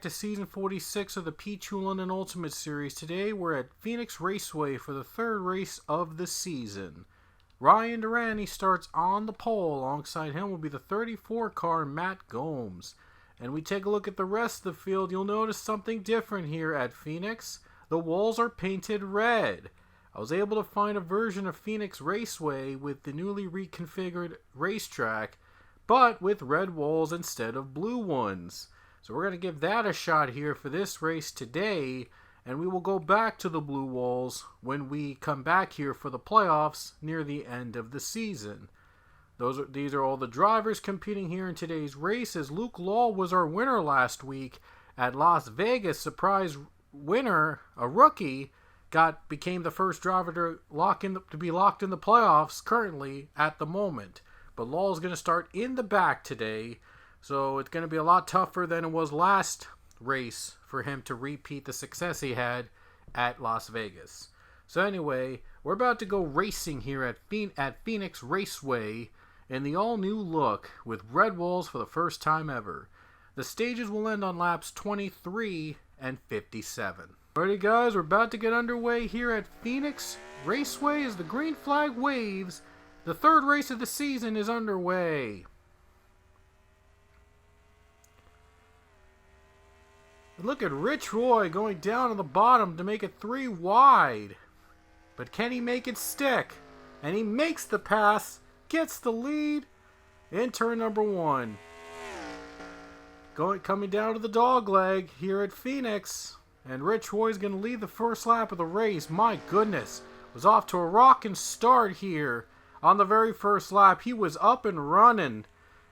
to Season 46 of the Peach London Ultimate Series. Today we're at Phoenix Raceway for the third race of the season. Ryan Durante starts on the pole. Alongside him will be the 34 car Matt Gomes. And we take a look at the rest of the field. You'll notice something different here at Phoenix. The walls are painted red. I was able to find a version of Phoenix Raceway with the newly reconfigured racetrack, but with red walls instead of blue ones. So we're going to give that a shot here for this race today, and we will go back to the blue walls when we come back here for the playoffs near the end of the season. These are all the drivers competing here in today's race, as Luke Law was our winner last week at Las Vegas. Surprise winner, a rookie, became the first driver to be locked in the playoffs currently at the moment. But Law is going to start in the back today, so it's going to be a lot tougher than it was last race for him to repeat the success he had at Las Vegas. So anyway, we're about to go racing here at Phoenix Raceway in the all-new look with red walls for the first time ever. The stages will end on laps 23 and 57. Alrighty guys, we're about to get underway here at Phoenix Raceway as the green flag waves. The third race of the season is underway. Look at Rich Roy going down to the bottom to make it 3 wide. But can he make it stick? And he makes the pass, gets the lead in turn number 1. Coming down to the dog leg here at Phoenix. And Rich Roy's going to lead the first lap of the race. My goodness. Was off to a rocking start here on the very first lap. He was up and running.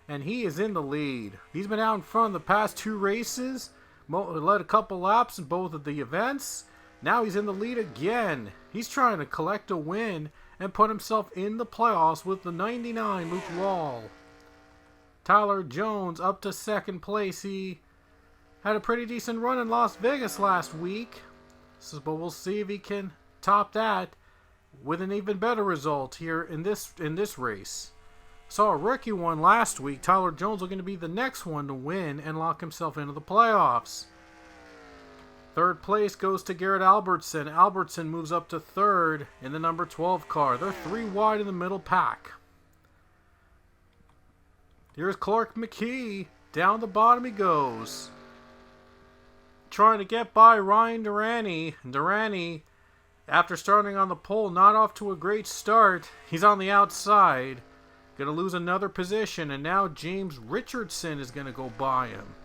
And he is in the lead. He's been out in front the past 2 races. Led a couple laps in both of the events. Now he's in the lead again. He's trying to collect a win and put himself in the playoffs with the 99 Luke Law. Tyler Jones up to second place. He had a pretty decent run in Las Vegas last week. But we'll see if he can top that with an even better result here in this race. Saw a rookie one last week. Tyler Jones is going to be the next one to win and lock himself into the playoffs. Third place goes to Garrett Albertson. Albertson moves up to third in the number 12 car. They're 3 wide in the middle pack. Here's Clark McKee. Down the bottom he goes. Trying to get by Ryan Durante. Durante, after starting on the pole, not off to a great start. He's on the outside. Going to lose another position, and now James Richardson is going to go by him.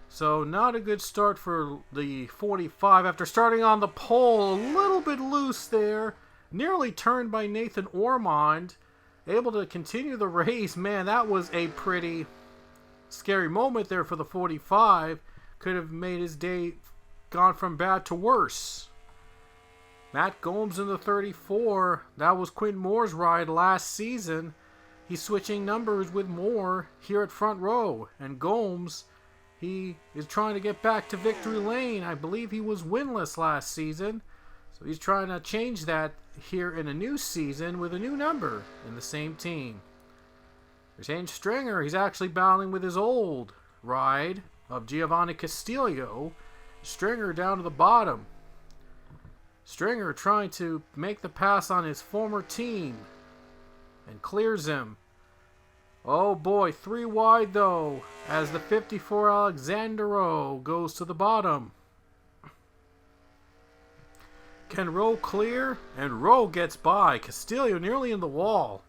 So not a good start for the 45 after starting on the pole. A little bit loose there. Nearly turned by Nathan Ormond. Able to continue the race. Man, that was a pretty scary moment there for the 45. Could have made his day gone from bad to worse. Matt Gomes in the 34. That was Quinn Moore's ride last season. He's switching numbers with Moore here at front row. And Gomes, he is trying to get back to victory lane. I believe he was winless last season. So he's trying to change that here in a new season with a new number in the same team. There's Hank Stringer. He's actually battling with his old ride of Giovanni Castillo. Stringer down to the bottom. Stringer trying to make the pass on his former team. And clears him. Oh boy, 3 wide though, as the 54 Alexandro goes to the bottom. Can Rowe clear? And Rowe gets by. Castillo nearly in the wall.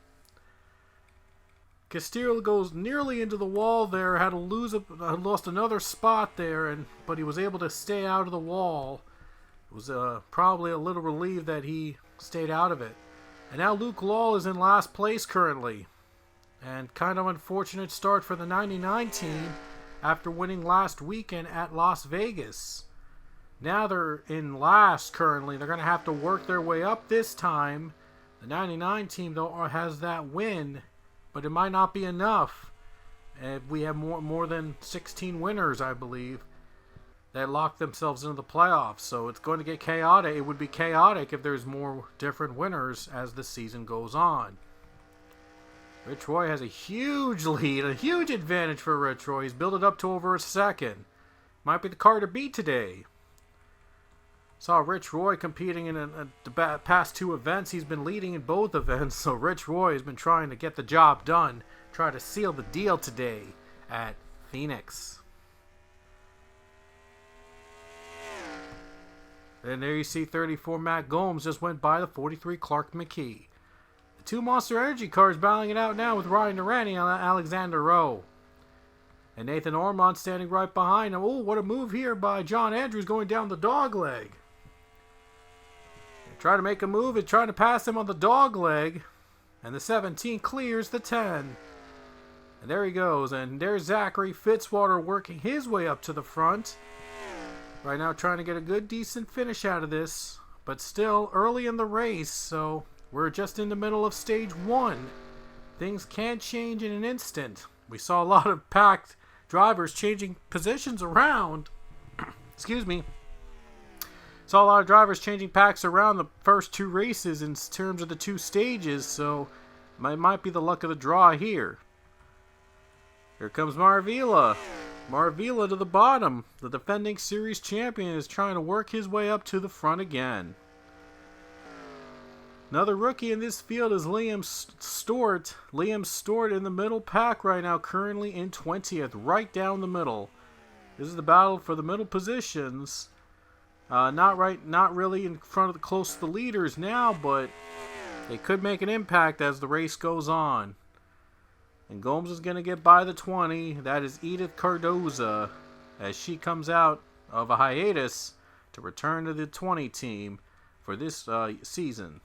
Castillo goes nearly into the wall there. Had lost another spot there, but he was able to stay out of the wall. It was probably a little relieved that he stayed out of it. And now Luke Law is in last place currently. And kind of unfortunate start for the 99 team after winning last weekend at Las Vegas. Now they're in last currently. They're going to have to work their way up this time. The 99 team though has that win, but it might not be enough. We have more than 16 winners, I believe, that lock themselves into the playoffs. So it's going to get chaotic. It would be chaotic if there's more different winners as the season goes on. Rich Roy has a huge lead, a huge advantage for Rich Roy. He's built it up to over a second. Might be the car to beat today. Saw Rich Roy competing in the past 2 events. He's been leading in both events, so Rich Roy has been trying to get the job done. Try to seal the deal today at Phoenix. And there you see 34 Matt Gomes just went by the 43 Clark McKee. The 2 Monster Energy cars battling it out now with Ryan Durrani and Alexander Rowe. And Nathan Ormond standing right behind him. Oh, what a move here by John Andrews going down the dog leg. Trying to make a move and trying to pass him on the dog leg. And the 17 clears the 10. And there he goes. And there's Zachary Fitzwater working his way up to the front. Right now trying to get a good, decent finish out of this. But still early in the race. So we're just in the middle of stage 1. Things can change in an instant. We saw a lot of packed drivers changing positions around. Excuse me. Saw a lot of drivers changing packs around the first 2 races in terms of the 2 stages, so it might be the luck of the draw here. Here comes Maravilla. Maravilla to the bottom. The defending series champion is trying to work his way up to the front again. Another rookie in this field is Liam Stewart. Liam Stewart in the middle pack right now, currently in 20th, right down the middle. This is the battle for the middle positions. Not really in front of close to the leaders now, but they could make an impact as the race goes on. And Gomes is going to get by the 20. That is Edith Cardoza as she comes out of a hiatus to return to the 20 team for this season.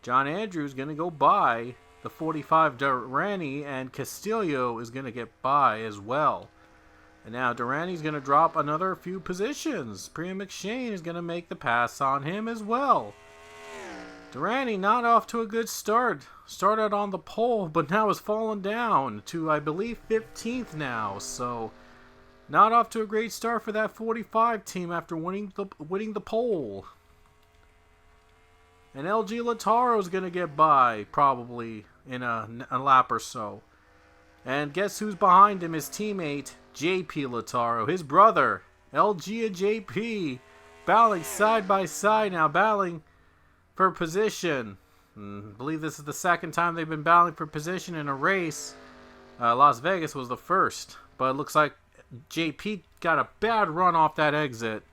John Andrews going to go by the 45 Durrani, and Castillo is going to get by as well. And now Durrani's going to drop another few positions. Priya McShane is going to make the pass on him as well. Durrani not off to a good start. Started on the pole, but now has fallen down to, I believe, 15th now. So, not off to a great start for that 45 team after winning the pole. And LG Lataro is going to get by, probably, in a lap or so. And guess who's behind him? His teammate, JP Lataro. His brother, LG and JP, battling side by side now, battling for position. I believe this is the second time they've been battling for position in a race. Las Vegas was the first. But it looks like JP got a bad run off that exit.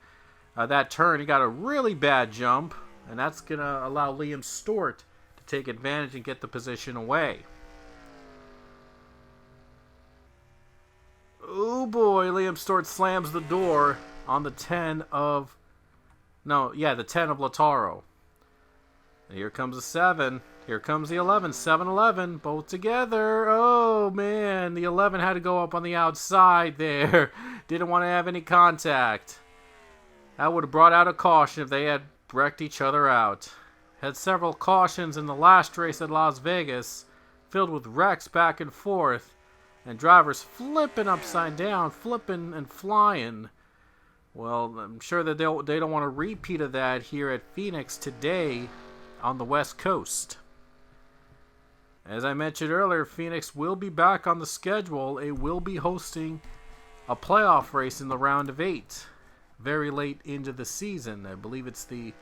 That turn, he got a really bad jump. And that's going to allow Liam Stewart to take advantage and get the position away. Oh boy, Liam Stewart slams the door on the 10 of... the 10 of Lataro. And here comes the 7. Here comes the 11. 7-11, both together. Oh man, the 11 had to go up on the outside there. Didn't want to have any contact. That would have brought out a caution if they had wrecked each other out. Had several cautions in the last race at Las Vegas, filled with wrecks back and forth, and drivers flipping upside down, flipping and flying. Well, I'm sure that they don't want a repeat of that here at Phoenix today on the West Coast. As I mentioned earlier, Phoenix will be back on the schedule. It will be hosting a playoff race in the round of 8. Very late into the season. I believe it's the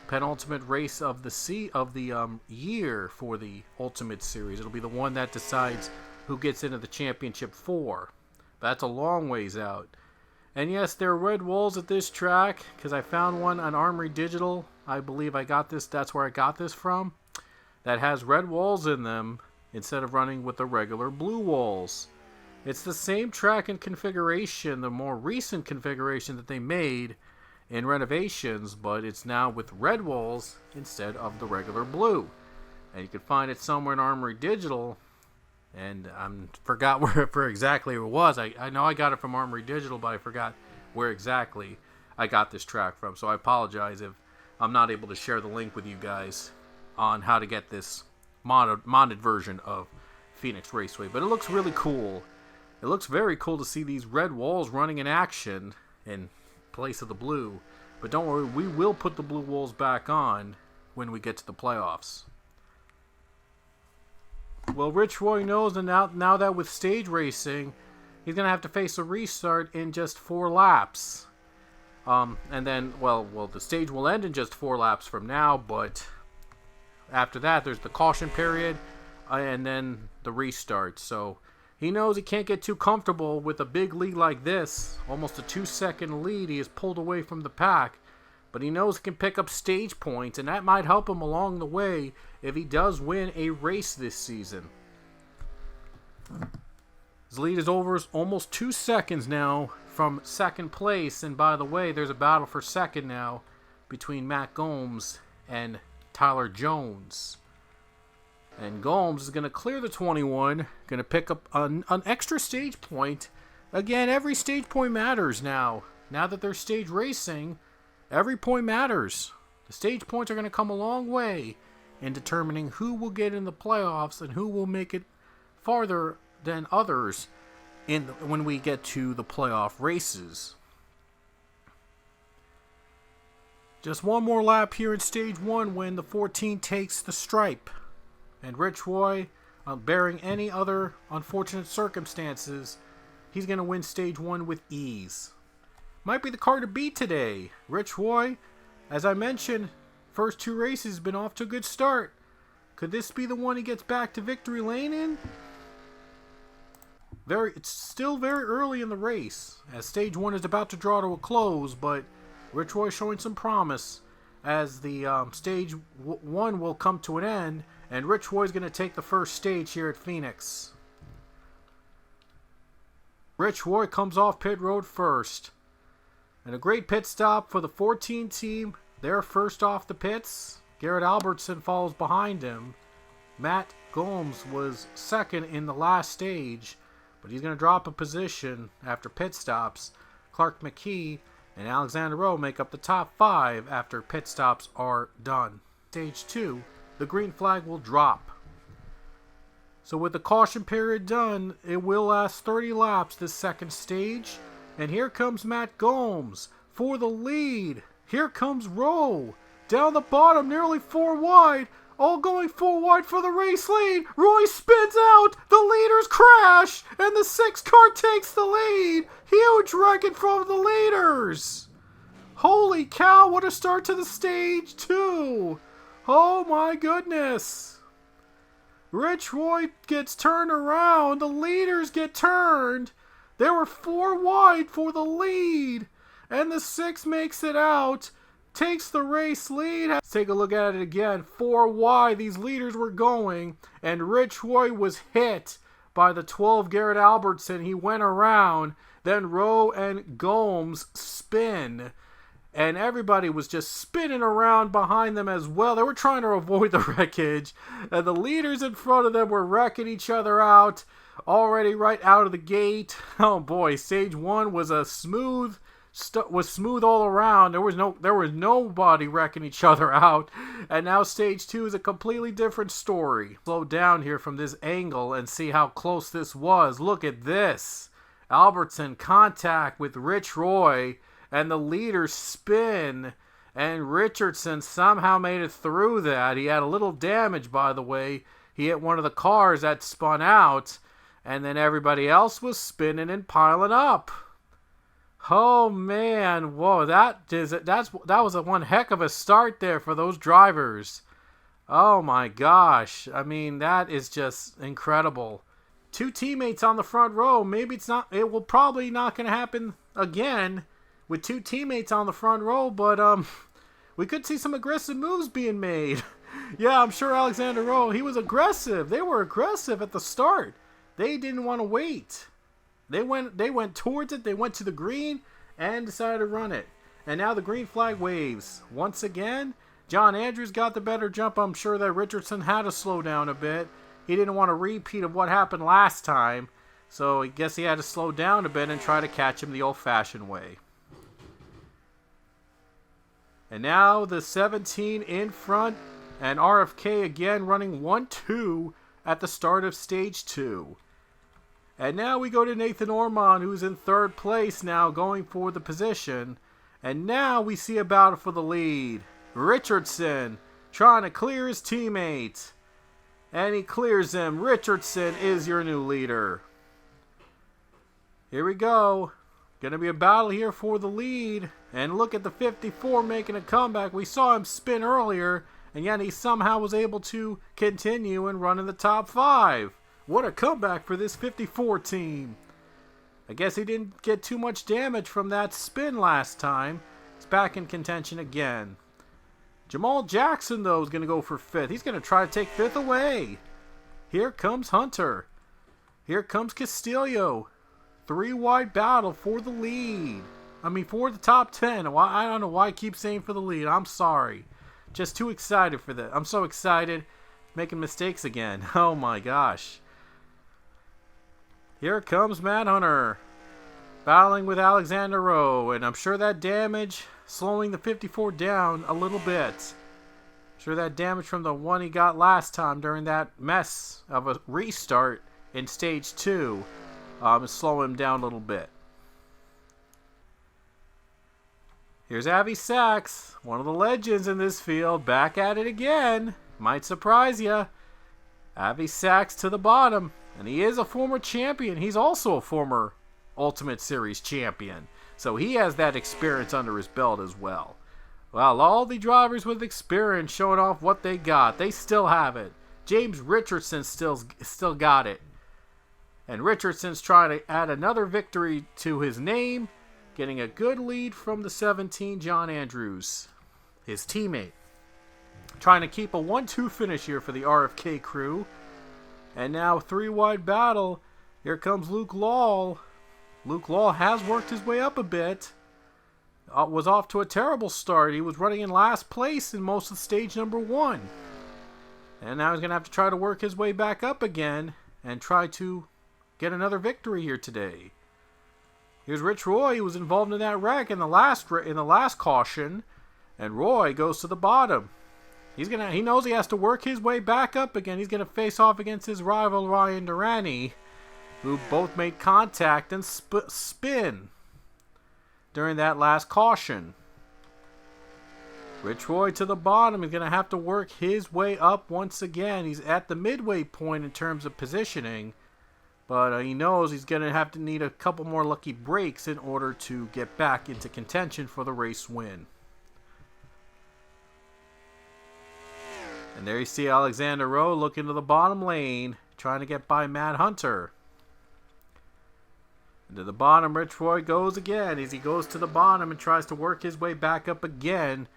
penultimate race of the year for the Ultimate Series. It'll be the one that decides who gets into the Championship 4. But that's a long ways out. And yes, there are red walls at this track because I found one on Armory Digital. I believe I got this. That's where I got this from. That has red walls in them instead of running with the regular blue walls. It's the same track and configuration, the more recent configuration that they made in renovations, but it's now with red walls instead of the regular blue. And you can find it somewhere in Armory Digital, and I forgot where exactly it was. I know I got it from Armory Digital, but I forgot where exactly I got this track from. So I apologize if I'm not able to share the link with you guys on how to get this modded version of Phoenix Raceway. But it looks really cool. It looks very cool to see these red walls running in action in place of the blue. But don't worry, we will put the blue walls back on when we get to the playoffs. Well, Rich Roy knows that now that with stage racing, he's going to have to face a restart in just 4 laps. And then, well, the stage will end in just 4 laps from now, but after that, there's the caution period, and then the restart. So he knows he can't get too comfortable with a big lead like this. Almost a 2-second lead. He is pulled away from the pack. But he knows he can pick up stage points, and that might help him along the way if he does win a race this season. His lead is over almost 2 seconds now from second place. And by the way, there's a battle for second now between Matt Gomes and Tyler Jones. And Gomes is going to clear the 21, going to pick up an extra stage point. Again, every stage point matters now. Now that they're stage racing, every point matters. The stage points are going to come a long way in determining who will get in the playoffs and who will make it farther than others when we get to the playoff races. Just one more lap here in stage 1 when the 14 takes the stripe. And Rich Roy, bearing any other unfortunate circumstances, he's going to win stage 1 with ease. Might be the car to beat today. Rich Roy, as I mentioned, first 2 races been off to a good start. Could this be the one he gets back to victory lane in? It's still very early in the race, as stage 1 is about to draw to a close, but Rich Roy showing some promise as the stage 1 will come to an end, and Rich Roy is going to take the first stage here at Phoenix. Rich Roy comes off pit road first. And a great pit stop for the 14 team. They're first off the pits. Garrett Albertson follows behind him. Matt Gomes was second in the last stage, but he's going to drop a position after pit stops. Clark McKee and Alexander Rowe make up the top 5 after pit stops are done. Stage 2, the green flag will drop. So with the caution period done, it will last 30 laps this second stage. And here comes Matt Gomes for the lead. Here comes Rowe. Down the bottom, nearly 4 wide. All going 4 wide for the race lead. Roy spins out. The leaders crash. And the 6 car takes the lead. Huge wreck in front of the leaders. Holy cow, what a start to the stage 2. Oh my goodness. Rich Roy gets turned around. The leaders get turned. They were 4 wide for the lead. And the 6 makes it out. Takes the race lead. Let's take a look at it again. 4 wide these leaders were going. And Rich Roy was hit by the 12 Garrett Albertson. He went around. Then Rowe and Gomes spin. And everybody was just spinning around behind them as well. They were trying to avoid the wreckage. And the leaders in front of them were wrecking each other out. Already right out of the gate. Oh boy, stage 1 was smooth all around. There was nobody wrecking each other out. And now stage 2 is a completely different story. Slow down here from this angle and see how close this was. Look at this. Albertson contact with Rich Roy and the leaders spin. And Richardson somehow made it through that. He had a little damage, by the way. He hit one of the cars that spun out. And then everybody else was spinning and piling up. Oh man, whoa, that was one heck of a start there for those drivers. Oh my gosh, I mean, that is just incredible. 2 teammates on the front row. It will probably not going to happen again with 2 teammates on the front row, but we could see some aggressive moves being made. Yeah, I'm sure Alexander Rowe, he was aggressive. They were aggressive at the start. They didn't want to wait. They went towards it. They went to the green and decided to run it. And now the green flag waves. Once again, John Andrews got the better jump. I'm sure that Richardson had to slow down a bit. He didn't want a repeat of what happened last time. So I guess he had to slow down a bit and try to catch him the old-fashioned way. And now the 17 in front. And RFK again running 1-2 at the start of stage 2. And now we go to Nathan Ormond, who's in 3rd place now, going for the position. And now we see a battle for the lead. Richardson trying to clear his teammate. And he clears him. Richardson is your new leader. Here we go. Gonna be a battle here for the lead. And look at the 54 making a comeback. We saw him spin earlier, and yet he somehow was able to continue and run in the top 5. What a comeback for this 54 team. I guess he didn't get too much damage from that spin last time. He's back in contention again. Jamal Jackson, though, is going to go for 5th. He's going to try to take 5th away. Here comes Hunter. Here comes Castillo. 3-wide battle for the lead. For the top 10. I don't know why I keep saying for the lead. I'm sorry. Just too excited for that. I'm so excited. Making mistakes again. Oh my gosh. Here comes Matt Hunter. Battling with Alexander Rowe. And I'm sure that damage slowing the 54 down a little bit. I'm sure that damage from the one he got last time during that mess of a restart in stage 2 is slowing him down a little bit. Here's Avi Sachs, one of the legends in this field, back at it again. Might surprise you. Avi Sachs to the bottom. And he is a former champion. He's also a former Ultimate Series champion. So he has that experience under his belt as well. Well, all the drivers with experience showing off what they got. They still have it. James Richardson still got it. And Richardson's trying to add another victory to his name. Getting a good lead from the 17, John Andrews, his teammate. Trying to keep a 1-2 finish here for the RFK crew. And now 3-wide battle. Here comes Luke Law. Luke Law has worked his way up a bit. Was off to a terrible start. He was running in last place in most of stage number 1. And now he's going to have to try to work his way back up again and try to get another victory here today. Here's Rich Roy, who was involved in that wreck in the last caution, and Roy goes to the bottom. He knows he has to work his way back up again. He's going to face off against his rival Ryan Durrani, who both made contact and spin during that last caution. Rich Roy to the bottom. He's going to have to work his way up once again. He's at the midway point in terms of positioning. But he knows he's going to have to need a couple more lucky breaks in order to get back into contention for the race win. And there you see Alexander Rowe looking to the bottom lane, trying to get by Matt Hunter. And to the bottom, Rich Roy goes again as he goes to the bottom and tries to work his way back up again,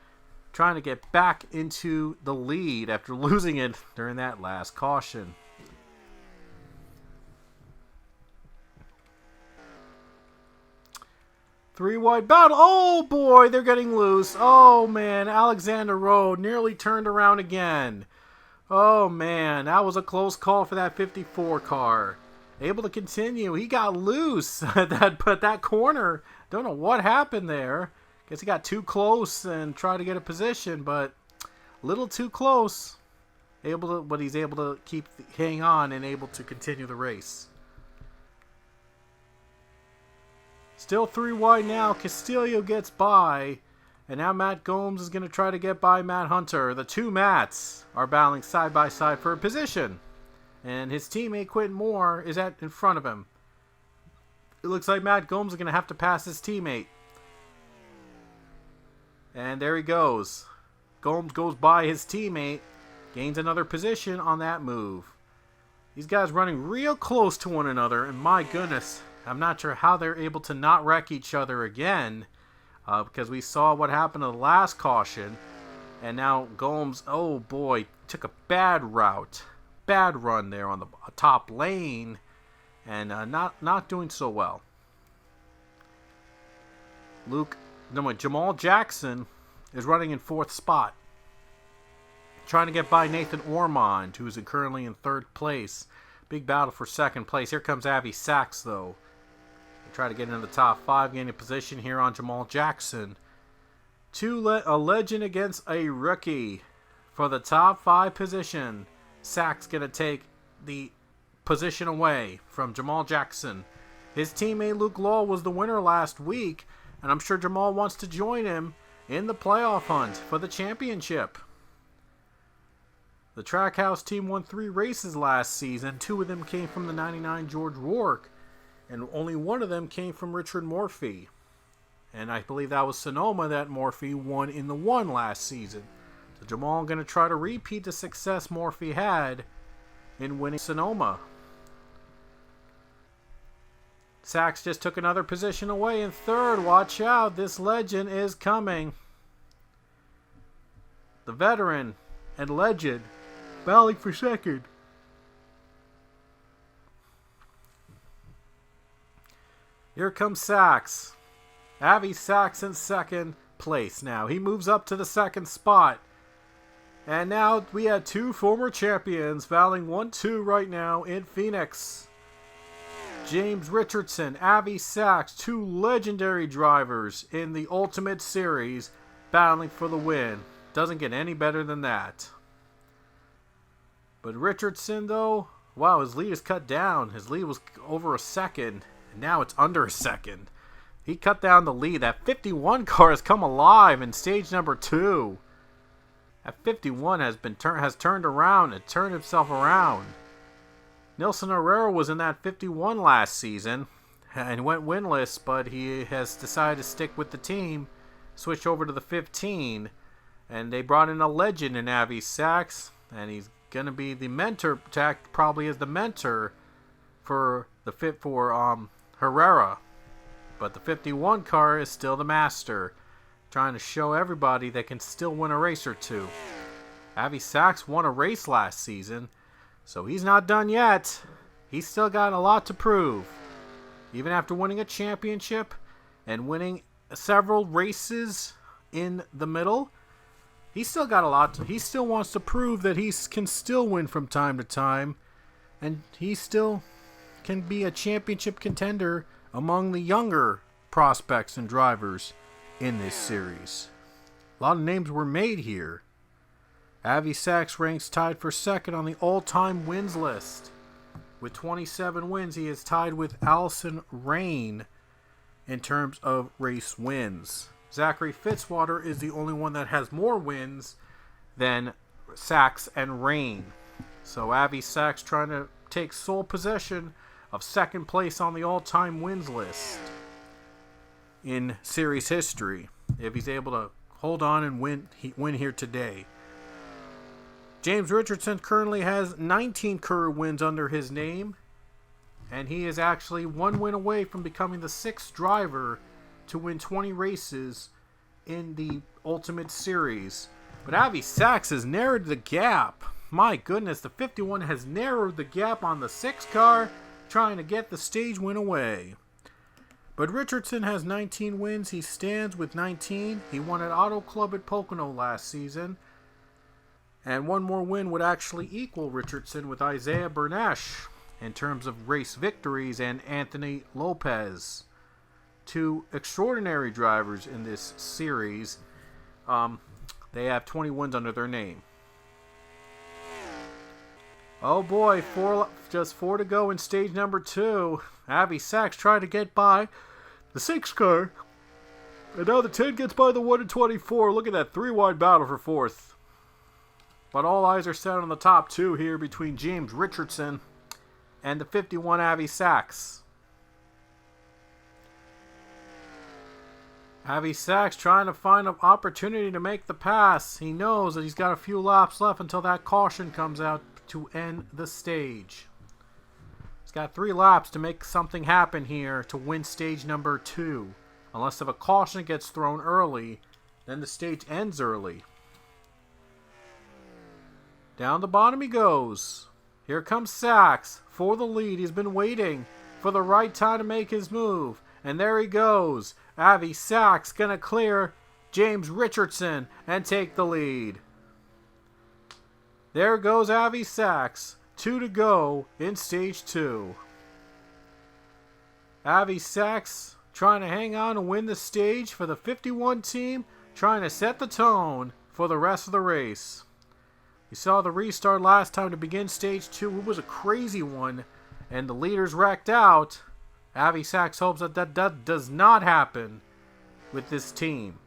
trying to get back into the lead after losing it during that last caution. Three-wide battle. Oh, boy, they're getting loose. Oh, man, Alexander Rowe nearly turned around again. Oh, man, that was a close call for that 54 car. Able to continue. He got loose at that corner. Don't know what happened there. Guess he got too close and tried to get a position, but a little too close. But he's able to hang on and able to continue the race. Still 3 wide now. Castillo gets by. And now Matt Gomes is going to try to get by Matt Hunter. The two Matts are battling side by side for a position. And his teammate Quentin Moore is in front of him. It looks like Matt Gomes is going to have to pass his teammate. And there he goes. Gomes goes by his teammate. Gains another position on that move. These guys running real close to one another. And my goodness, I'm not sure how they're able to not wreck each other again. Because we saw what happened in the last caution. And now Gomes, oh boy, took a bad route. Bad run there on the top lane. And not doing so well. Jamal Jackson is running in 4th spot. Trying to get by Nathan Ormond, who's currently in 3rd place. Big battle for 2nd place. Here comes Avi Sachs, though. Try to get into the top 5, gain a position here on Jamal Jackson. A legend against a rookie for the top 5 position. Sachs going to take the position away from Jamal Jackson. His teammate Luke Law was the winner last week, and I'm sure Jamal wants to join him in the playoff hunt for the championship. The Trackhouse team won 3 races last season. 2 of them came from the 99 George Rourke. And only one of them came from Richard Morphy. And I believe that was Sonoma that Morphy won in the 1 last season. So Jamal going to try to repeat the success Morphy had in winning Sonoma. Sachs just took another position away in 3rd. Watch out, this legend is coming. The veteran and legend battling for 2nd. Here comes Sachs. Avi Sachs in 2nd place now. He moves up to the 2nd spot. And now we have 2 former champions battling 1-2 right now in Phoenix. James Richardson, Avi Sachs, 2 legendary drivers in the Ultimate Series battling for the win. Doesn't get any better than that. But Richardson, though, wow, his lead is cut down. His lead was over a second, and now it's under a second. He cut down the lead. That 51 car has come alive in stage number 2. That 51 has turned around and turned himself around. Nilson Herrera was in that 51 last season and went winless, but he has decided to stick with the team, switch over to the 15, and they brought in a legend in Avi Sachs, and he's going to be the mentor, probably as the mentor for Herrera. But the 51 car is still the master, trying to show everybody they can still win a race or 2. Avi Sachs won a race last season, so he's not done yet. He's still got a lot to prove. Even after winning a championship and winning several races in the middle, he's still got a lot he still wants to prove that he can still win from time to time, and he still can be a championship contender among the younger prospects and drivers in this series. A lot of names were made here. Avi Sachs ranks tied for 2nd on the all-time wins list. With 27 wins, he is tied with Allison Rain in terms of race wins. Zachary Fitzwater is the only one that has more wins than Sachs and Rain. So Avi Sachs trying to take sole possession of 2nd place on the all-time wins list in series history, if he's able to hold on and win here today. James Richardson currently has 19 career wins under his name, and he is actually 1 win away from becoming the 6th driver to win 20 races in the Ultimate Series. But Avi Sachs has narrowed the gap. My goodness, the 51 has narrowed the gap on the 6 car, trying to get the stage win away. But Richardson has 19 wins. He stands with 19. He won at Auto Club at Pocono last season. And 1 more win would actually equal Richardson with Isaiah Bernesh in terms of race victories and Anthony Lopez. 2 extraordinary drivers in this series. They have 20 wins under their name. Oh boy, just 4 to go in stage number 2. Avi Sachs trying to get by the 6 car. And now the 10 gets by the 1 and 24. Look at that 3-wide battle for 4th. But all eyes are set on the top 2 here between James Richardson and the 51 Avi Sachs. Avi Sachs trying to find an opportunity to make the pass. He knows that he's got a few laps left until that caution comes out to end the stage. He's got 3 laps to make something happen here to win stage number 2. Unless if a caution gets thrown early, then the stage ends early. Down the bottom he goes. Here comes Sachs for the lead. He's been waiting for the right time to make his move. And there he goes. Avi Sachs going to clear James Richardson and take the lead. There goes Avi Sachs. 2 to go in stage 2. Avi Sachs trying to hang on and win the stage for the 51 team, trying to set the tone for the rest of the race. You saw the restart last time to begin stage 2. It was a crazy one, and the leaders wrecked out. Avi Sachs hopes that does not happen with this team.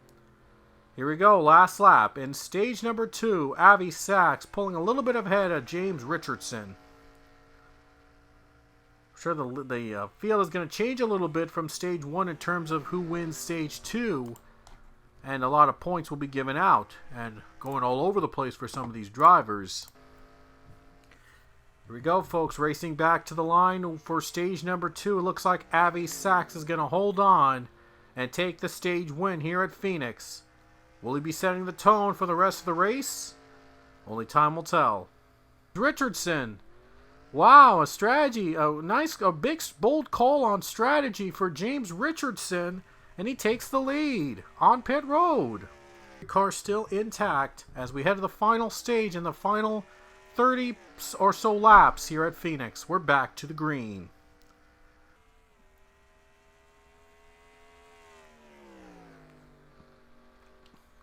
Here we go, last lap. In stage number 2, Avi Sachs pulling a little bit ahead of James Richardson. sure the field is going to change a little bit from stage 1 in terms of who wins stage 2. And a lot of points will be given out and going all over the place for some of these drivers. Here we go, folks. Racing back to the line for stage number 2. It looks like Avi Sachs is going to hold on and take the stage win here at Phoenix. Will he be setting the tone for the rest of the race? Only time will tell. Richardson. Wow, a strategy. A big, bold call on strategy for James Richardson. And he takes the lead on pit road. The car still intact as we head to the final stage in the final 30 or so laps here at Phoenix. We're back to the green.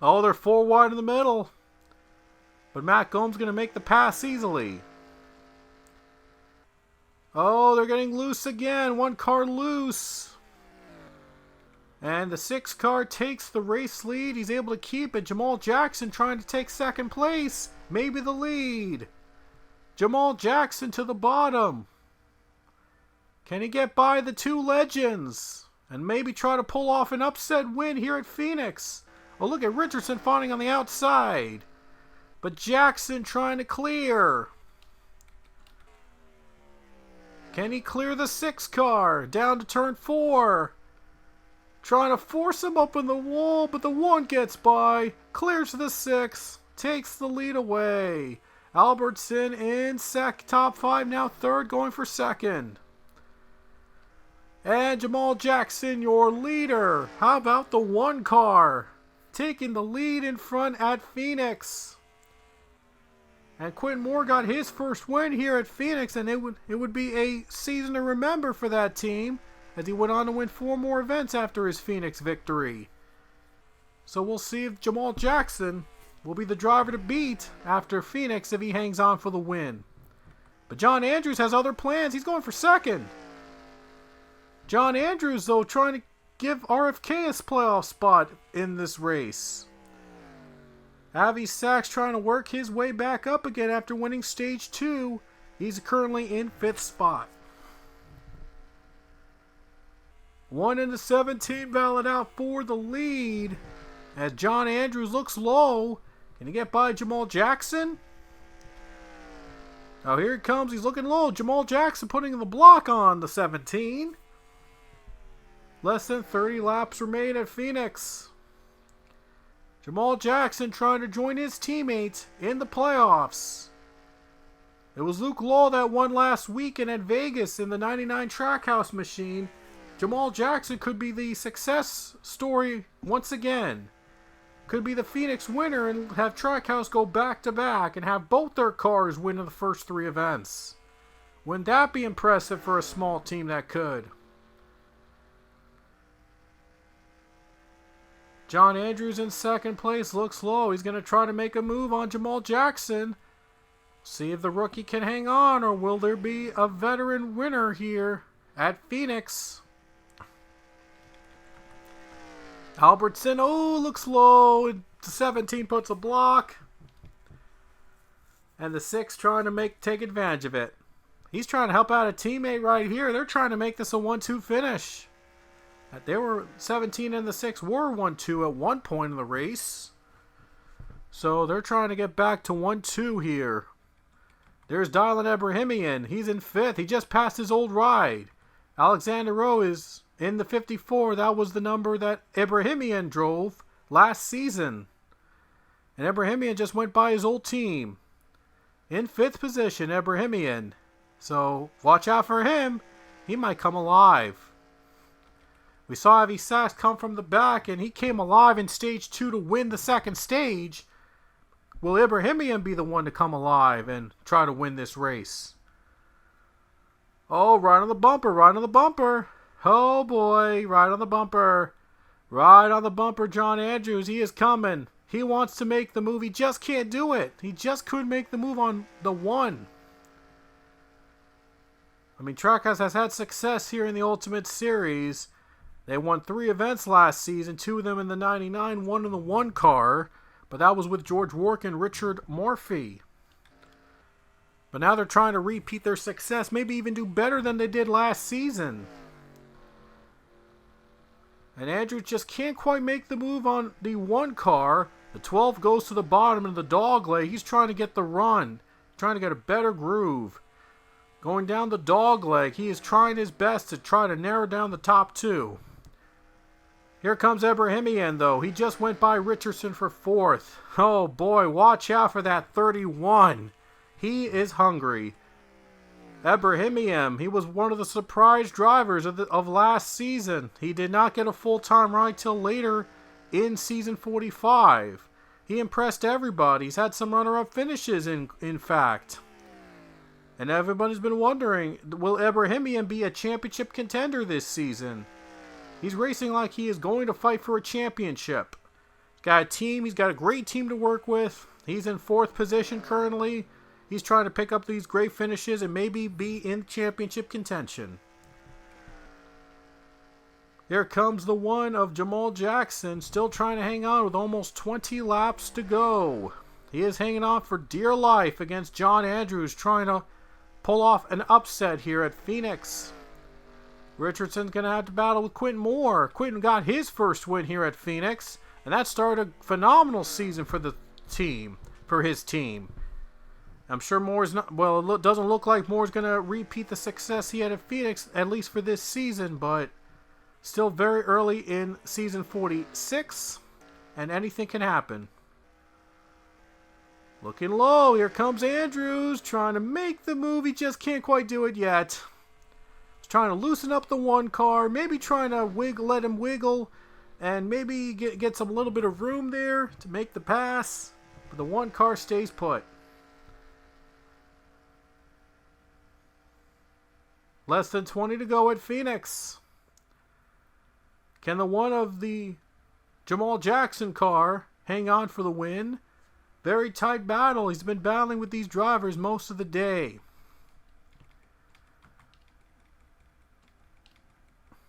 Oh, they're 4 wide in the middle. But Matt Gomes going to make the pass easily. Oh, they're getting loose again. One car loose. And the 6 car takes the race lead. He's able to keep it. Jamal Jackson trying to take second place. Maybe the lead. Jamal Jackson to the bottom. Can he get by the 2 legends? And maybe try to pull off an upset win here at Phoenix. Oh, look at Richardson finding on the outside. But Jackson trying to clear. Can he clear the 6 car? Down to turn 4. Trying to force him up in the wall, but the 1 gets by. Clears the 6. Takes the lead away. Albertson in top 5, now 3rd, going for 2nd. And Jamal Jackson, your leader. How about the 1 car? Taking the lead in front at Phoenix. And Quentin Moore got his first win here at Phoenix, and it would be a season to remember for that team, as he went on to win 4 more events after his Phoenix victory. So we'll see if Jamal Jackson will be the driver to beat after Phoenix if he hangs on for the win. But John Andrews has other plans. He's going for 2nd. John Andrews, though, trying to give RFK a playoff spot in this race. Avi Sachs trying to work his way back up again after winning stage 2. He's currently in 5th spot. 1 into 17 valid out for the lead. As John Andrews looks low. Can he get by Jamal Jackson? Oh, here he comes. He's looking low. Jamal Jackson putting the block on the 17. Less than 30 laps remain at Phoenix. Jamal Jackson trying to join his teammates in the playoffs. It was Luke Law that won last weekend at Vegas in the 99 Trackhouse machine. Jamal Jackson could be the success story once again. Could be the Phoenix winner and have Trackhouse go back-to-back and have both their cars win in the first 3 events. Wouldn't that be impressive for a small team that could? John Andrews in 2nd place, looks low. He's going to try to make a move on Jamal Jackson. See if the rookie can hang on, or will there be a veteran winner here at Phoenix? Albertson, looks low. The 17 puts a block. And the 6 trying to take advantage of it. He's trying to help out a teammate right here. They're trying to make this a 1-2 finish. They were 17 and the 6 were 1-2 at one point in the race. So they're trying to get back to 1-2 here. There's Dylan Ebrahimian. He's in 5th. He just passed his old ride. Alexander Rowe is in the 54. That was the number that Ebrahimian drove last season. And Ebrahimian just went by his old team. In 5th position, Ebrahimian. So watch out for him. He might come alive. We saw Avi Sachs come from the back, and he came alive in stage 2 to win the 2nd stage. Will Ebrahimian be the one to come alive and try to win this race? Oh, right on the bumper, right on the bumper. Oh boy, right on the bumper. Right on the bumper, John Andrews. He is coming. He wants to make the move. He just can't do it. He just couldn't make the move on the 1. I mean, Trackhouse has had success here in the Ultimate Series. They won 3 events last season, 2 of them in the 99, 1 in the 1 car. But that was with George Wark and Richard Murphy. But now they're trying to repeat their success, maybe even do better than they did last season. And Andrews just can't quite make the move on the 1 car. The 12 goes to the bottom and the dog leg. He's trying to get the run, trying to get a better groove. Going down the dog leg, he is trying his best to try to narrow down the top 2. Here comes Ebrahimian, though. He just went by Richardson for 4th. Oh boy, watch out for that 31. He is hungry. Ebrahimian, he was one of the surprise drivers of last season. He did not get a full-time ride till later in season 45. He impressed everybody. He's had some runner-up finishes, in fact. And everybody's been wondering, will Ebrahimian be a championship contender this season? He's racing like he is going to fight for a championship. He's got a team. He's got a great team to work with. He's in 4th position currently. He's trying to pick up these great finishes and maybe be in championship contention. Here comes the one of Jamal Jackson, still trying to hang on with almost 20 laps to go. He is hanging on for dear life against John Andrews, trying to pull off an upset here at Phoenix. Richardson's going to have to battle with Quentin Moore. Quentin got his first win here at Phoenix, and that started a phenomenal season for his team. I'm sure Moore's not, well, it doesn't look like Moore's going to repeat the success he had at Phoenix, at least for this season, but still very early in season 46, and anything can happen. Looking low, here comes Andrews, trying to make the move. He just can't quite do it yet. He's trying to loosen up the 1 car, maybe trying to let him wiggle, and maybe get some little bit of room there to make the pass, but the 1 car stays put. Less than 20 to go at Phoenix. Can the one of the Jamal Jackson car hang on for the win? Very tight battle. He's been battling with these drivers most of the day.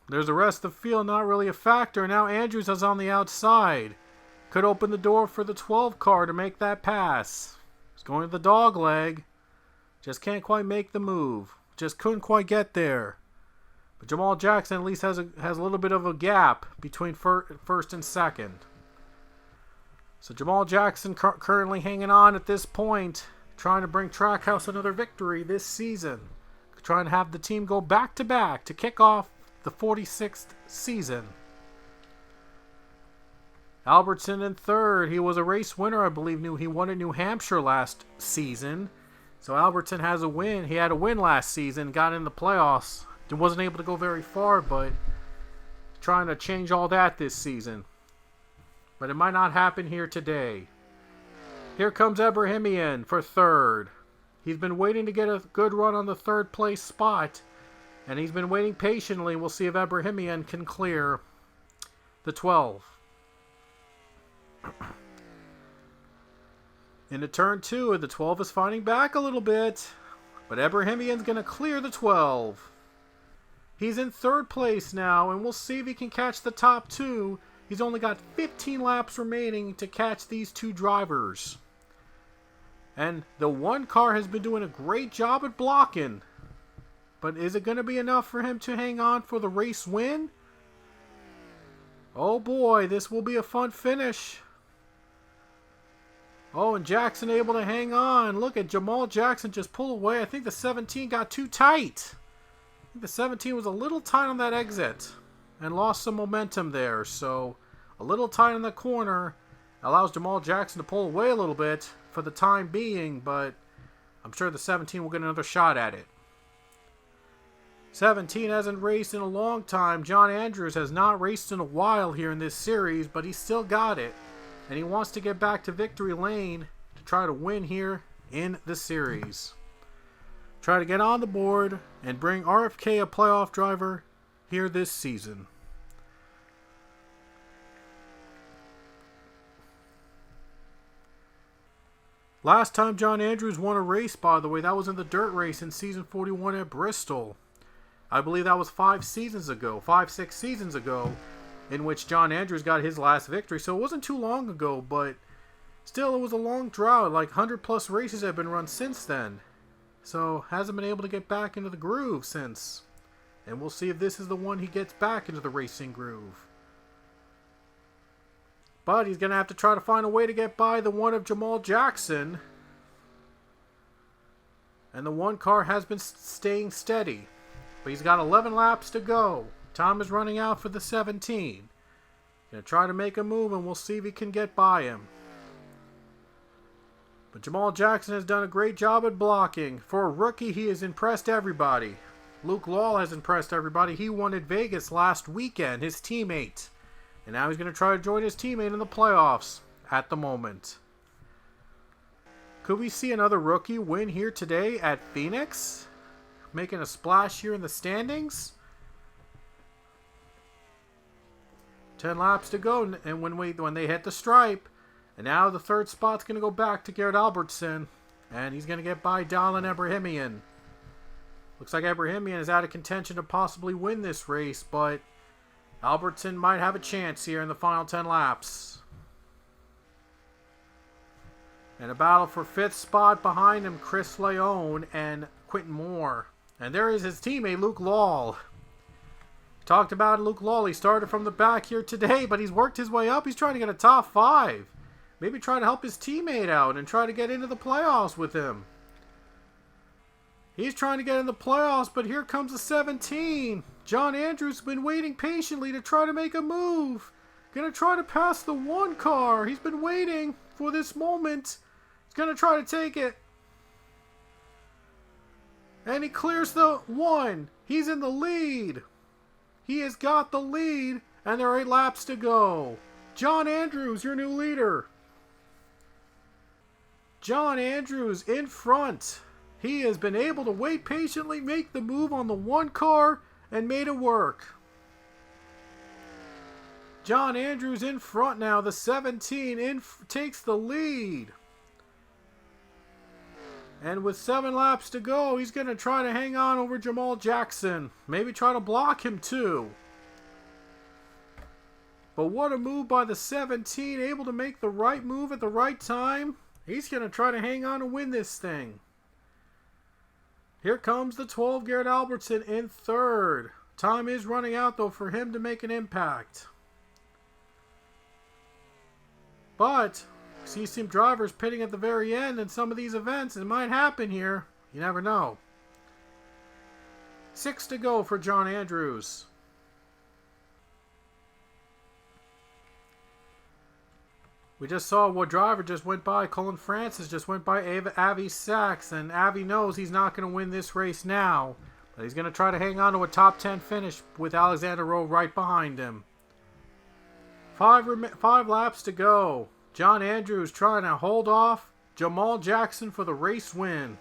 There's the rest of the field, not really a factor. Now Andrews is on the outside. Could open the door for the 12 car to make that pass. He's going to the dog leg. Just can't quite make the move. Just couldn't quite get there. But Jamal Jackson at least has a little bit of a gap between first and second. So Jamal Jackson currently hanging on at this point, trying to bring Trackhouse another victory this season. Trying to have the team go back-to-back to kick off the 46th season. Albertson in 3rd. He was a race winner, I believe. He won at New Hampshire last season. So Albertson has a win. He had a win last season, got in the playoffs. He wasn't able to go very far, but trying to change all that this season. But it might not happen here today. Here comes Ebrahimian for 3rd. He's been waiting to get a good run on the 3rd place spot, and he's been waiting patiently. We'll see if Ebrahimian can clear the 12. Into turn 2, the 12 is fighting back a little bit, but Ebrahimian's going to clear the 12. He's in 3rd place now, and we'll see if he can catch the top 2. He's only got 15 laps remaining to catch these 2 drivers. And the 1 car has been doing a great job at blocking. But is it going to be enough for him to hang on for the race win? Oh boy, this will be a fun finish. Oh, and Jackson able to hang on. Look at Jamal Jackson just pull away. I think the 17 got too tight. I think the 17 was a little tight on that exit and lost some momentum there. So a little tight in the corner allows Jamal Jackson to pull away a little bit for the time being, but I'm sure the 17 will get another shot at it. 17 hasn't raced in a long time. John Andrews has not raced in a while here in this series, but he still got it. And he wants to get back to victory lane to try to win here in the series. Try to get on the board and bring RFK a playoff driver here this season. Last time John Andrews won a race, by the way, that was in the dirt race in season 41 at Bristol. I believe that was 6 seasons ago, in which John Andrews got his last victory. So it wasn't too long ago, but still it was a long drought. Like 100 plus races have been run since then. So hasn't been able to get back into the groove since. And we'll see if this is the one he gets back into the racing groove. But he's going to have to try to find a way to get by the one of Jamal Jackson. And the one car has been staying steady. But he's got 11 laps to go. Time is running out for the 17. Going to try to make a move, and we'll see if he can get by him. But Jamal Jackson has done a great job at blocking. For a rookie, he has impressed everybody. Luke Law has impressed everybody. He won at Vegas last weekend, his teammate. And now he's going to try to join his teammate in the playoffs at the moment. Could we see another rookie win here today at Phoenix? Making a splash here in the standings? 10 laps to go, and when they hit the stripe, and now the third spot's going to go back to Garrett Albertson, and he's going to get by Dallin Ebrahimian. Looks like Ebrahimian is out of contention to possibly win this race, but Albertson might have a chance here in the final 10 laps. And a battle for 5th spot behind him, Chris Leone and Quentin Moore. And there is his teammate, Luke Law. Talked about Luke Law. He started from the back here today, but he's worked his way up. He's trying to get a top 5. Maybe try to help his teammate out and try to get into the playoffs with him. He's trying to get in the playoffs, but here comes the 17. John Andrews has been waiting patiently to try to make a move. Going to try to pass the 1 car. He's been waiting for this moment. He's going to try to take it. And he clears the 1. He's in the lead. He has got the lead, and there are 8 laps to go. John Andrews, your new leader. John Andrews in front. He has been able to wait patiently, make the move on the 1 car, and made it work. John Andrews in front now. The 17 takes the lead. And with 7 laps to go, he's going to try to hang on over Jamal Jackson. Maybe try to block him too. But what a move by the 17. Able to make the right move at the right time. He's going to try to hang on and win this thing. Here comes the 12, Garrett Albertson in 3rd. Time is running out though for him to make an impact. But see some drivers pitting at the very end in some of these events. It might happen here. You never know. 6 to go for John Andrews. We just saw what driver just went by. Colin Francis just went by Avi Sachs. And Avi knows he's not going to win this race now. But he's going to try to hang on to a top 10 finish with Alexander Rowe right behind him. 5 laps to go. John Andrews trying to hold off Jamal Jackson for the race win.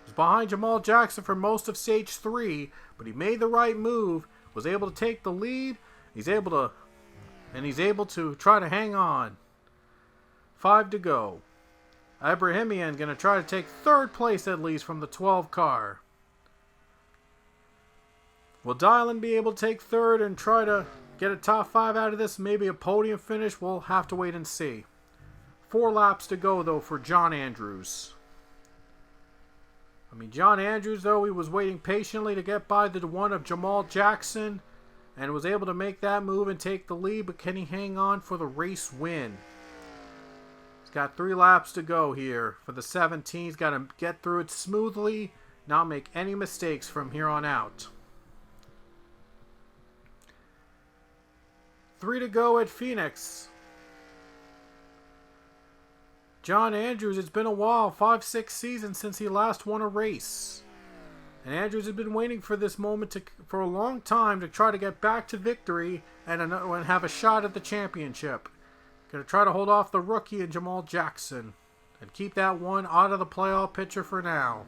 He was behind Jamal Jackson for most of stage 3, but he made the right move, was able to take the lead. He's able to try to hang on. 5 to go. Ebrahimian going to try to take 3rd place at least from the 12 car. Will Dylan be able to take 3rd and try to get a top 5 out of this? Maybe a podium finish? We'll have to wait and see. 4 laps to go, though, for John Andrews. John Andrews, though, he was waiting patiently to get by the one of Jamal Jackson and was able to make that move and take the lead, but can he hang on for the race win? He's got 3 laps to go here for the 17. He's got to get through it smoothly, not make any mistakes from here on out. 3 to go at Phoenix. John Andrews, it's been a while, 5-6 seasons since he last won a race. And Andrews has been waiting for this moment for a long time to try to get back to victory and have a shot at the championship. Going to try to hold off the rookie and Jamal Jackson and keep that one out of the playoff picture for now.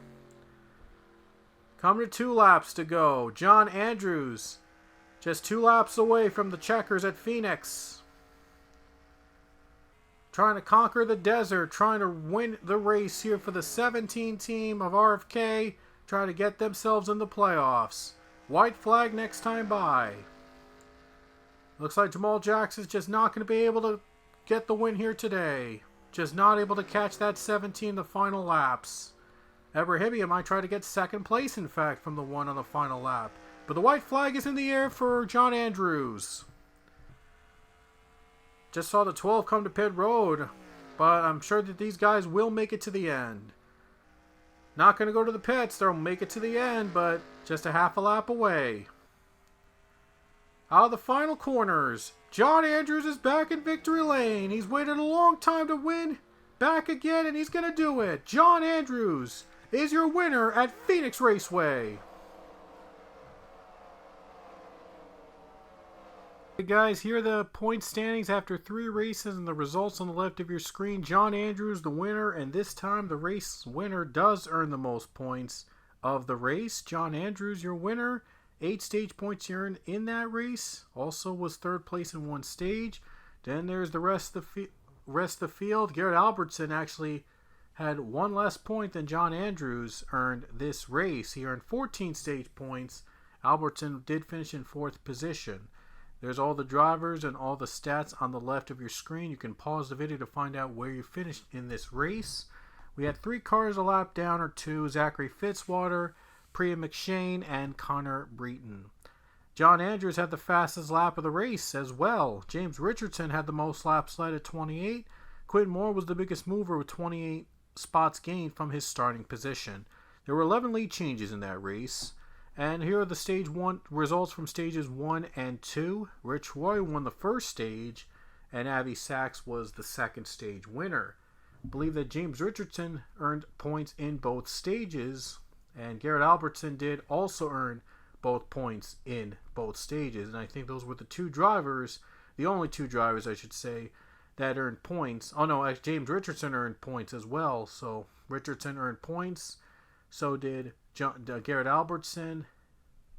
Coming to 2 laps to go. John Andrews, just 2 laps away from the checkers at Phoenix. Trying to conquer the desert, trying to win the race here for the 17 team of RFK, trying to get themselves in the playoffs. White flag next time by. Looks like Jamal Jackson's just not going to be able to get the win here today. Just not able to catch that 17 the final laps. Eberhibia might try to get second place, in fact, from the one on the final lap. But the white flag is in the air for John Andrews. Just saw the 12 come to pit road, but I'm sure that these guys will make it to the end. Not going to go to the pits. They'll make it to the end, but just a half a lap away. Out of the final corners, John Andrews is back in victory lane. He's waited a long time to win. Back again, and he's going to do it. John Andrews is your winner at Phoenix Raceway. Hey guys, here are the point standings after 3 races and the results on the left of your screen. John Andrews, the winner, and this time the race winner does earn the most points of the race. John Andrews, your winner. 8 stage points he earned in that race. Also was 3rd place in 1 stage. Then there's the rest of the field. Garrett Albertson actually had 1 less point than John Andrews earned this race. He earned 14 stage points. Albertson did finish in 4th position. There's all the drivers and all the stats on the left of your screen. You can pause the video to find out where you finished in this race. We had 3 cars a lap down or 2. Zachary Fitzwater, Priya McShane, and Connor Breton. John Andrews had the fastest lap of the race as well. James Richardson had the most laps led at 28. Quinn Moore was the biggest mover with 28 spots gained from his starting position. There were 11 lead changes in that race. And here are the stage 1 results from stages 1 and 2. Rich Roy won the first stage, and Avi Sachs was the second stage winner. I believe that James Richardson earned points in both stages, and Garrett Albertson did also earn both points in both stages. And I think those were the 2 drivers, the only 2 drivers I should say, that earned points. Oh no, James Richardson earned points as well. So Richardson earned points. So did Garrett Albertson.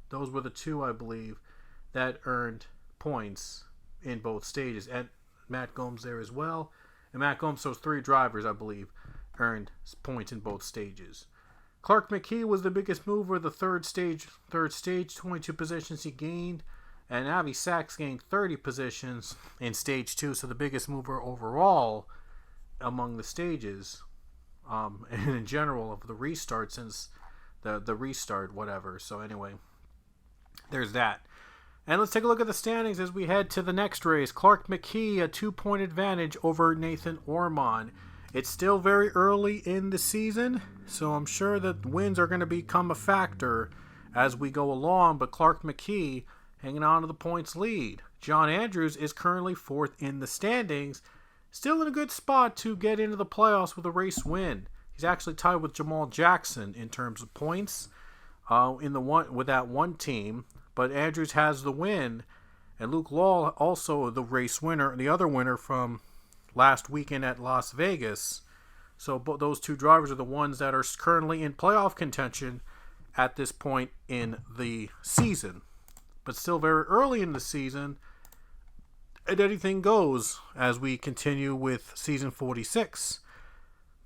Those were the 2, I believe, that earned points in both stages. And Matt Gomes there as well. And Matt Gomes, those 3 drivers, I believe, earned points in both stages. Clark McKee was the biggest mover of the third stage, 22 positions he gained. And Avi Sachs gained 30 positions in stage 2, so the biggest mover overall among the stages. And in general of the restart since the restart, whatever. So anyway, there's that. And let's take a look at the standings as we head to the next race. Clark McKee, a 2-point advantage over Nathan Ormond. It's still very early in the season, so I'm sure that wins are going to become a factor as we go along. But Clark McKee hanging on to the points lead. John Andrews is currently 4th in the standings. Still in a good spot to get into the playoffs with a race win. He's actually tied with Jamal Jackson in terms of points with that one team. But Andrews has the win. And Luke Law also the race winner, the other winner from last weekend at Las Vegas. So those 2 drivers are the ones that are currently in playoff contention at this point in the season. But still very early in the season. And anything goes as we continue with season 46.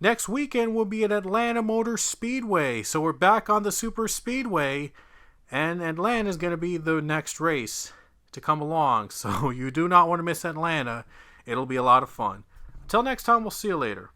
Next weekend we'll be at Atlanta Motor Speedway. So we're back on the Super Speedway. And Atlanta is going to be the next race to come along. So you do not want to miss Atlanta. It'll be a lot of fun. Until next time, we'll see you later.